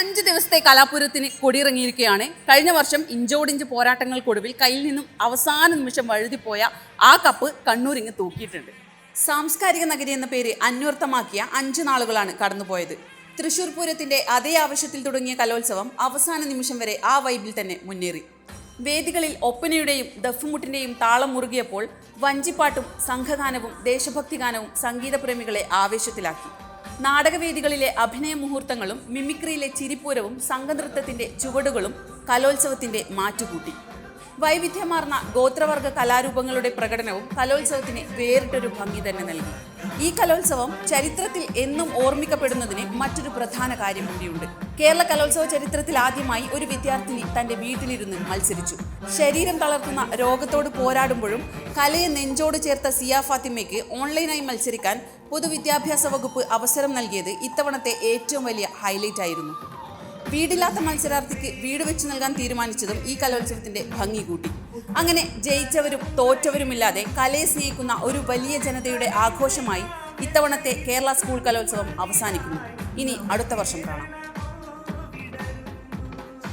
5 ദിവസത്തെ കലാപൂരത്തിന് കൊടിയിറങ്ങിയിരിക്കുകയാണ്. കഴിഞ്ഞ വർഷം ഇഞ്ചോടിഞ്ച് പോരാട്ടങ്ങൾക്കൊടുവിൽ കയ്യിൽ നിന്നും അവസാന നിമിഷം വഴുതിപ്പോയ ആ കപ്പ് കണ്ണൂരിങ്ങ് തൂക്കിയിട്ടുണ്ട്. സാംസ്കാരിക നഗരി എന്ന പേര് അന്വർത്ഥമാക്കിയ 5 നാളുകളാണ് കടന്നുപോയത്. തൃശൂർ പൂരത്തിന്റെ അതേ ആവശ്യത്തിൽ തുടങ്ങിയ കലോത്സവം അവസാന നിമിഷം വരെ ആ വൈബിൽ തന്നെ മുന്നേറി. വേദികളിൽ ഒപ്പനയുടെയും ദഫ്മുട്ടിന്റെയും താളം മുറുകിയപ്പോൾ വഞ്ചിപ്പാട്ടും സംഘഗാനവും ദേശഭക്തിഗാനവും സംഗീതപ്രേമികളെ ആവേശത്തിലാക്കി. നാടകവേദികളിലെ അഭിനയ മുഹൂർത്തങ്ങളും മിമിക്രിയിലെ ചിരിപ്പൂരവും സംഘനൃത്തത്തിന്റെ ചുവടുകളും കലോത്സവത്തിന്റെ മാറ്റുകൂട്ടി. വൈവിധ്യമാർന്ന ഗോത്രവർഗ കലാരൂപങ്ങളുടെ പ്രകടനവും കലോത്സവത്തിന് വേറിട്ടൊരു ഭംഗി തന്നെ നൽകി. ഈ കലോത്സവം ചരിത്രത്തിൽ എന്നും ഓർമ്മിക്കപ്പെടുന്നതിന് മറ്റൊരു പ്രധാന കാര്യം കൂടിയുണ്ട്. കേരള കലോത്സവ ചരിത്രത്തിൽ ആദ്യമായി ഒരു വിദ്യാർത്ഥിനി തന്റെ വീട്ടിലിരുന്ന് മത്സരിച്ചു. ശരീരം തളർത്തുന്ന രോഗത്തോട് പോരാടുമ്പോഴും കലയെ നെഞ്ചോട് ചേർത്ത സിയ ഫാത്തിമയ്ക്ക് ഓൺലൈനായി മത്സരിക്കാൻ പൊതുവിദ്യാഭ്യാസ വകുപ്പ് അവസരം നൽകിയത് ഇത്തവണത്തെ ഏറ്റവും വലിയ ഹൈലൈറ്റ് ആയിരുന്നു. വീടില്ലാത്ത മത്സരാർത്ഥിക്ക് വീട് വെച്ച് നൽകാൻ തീരുമാനിച്ചതും ഈ കലോത്സവത്തിന്റെ ഭംഗി കൂട്ടി. അങ്ങനെ ജയിച്ചവരും തോറ്റവരുമില്ലാതെ കലയെ സ്നേഹിക്കുന്ന ഒരു വലിയ ജനതയുടെ ആഘോഷമായി ഇത്തവണത്തെ കേരള സ്കൂൾ കലോത്സവം അവസാനിക്കുന്നു. ഇനി അടുത്ത വർഷം കാണാം.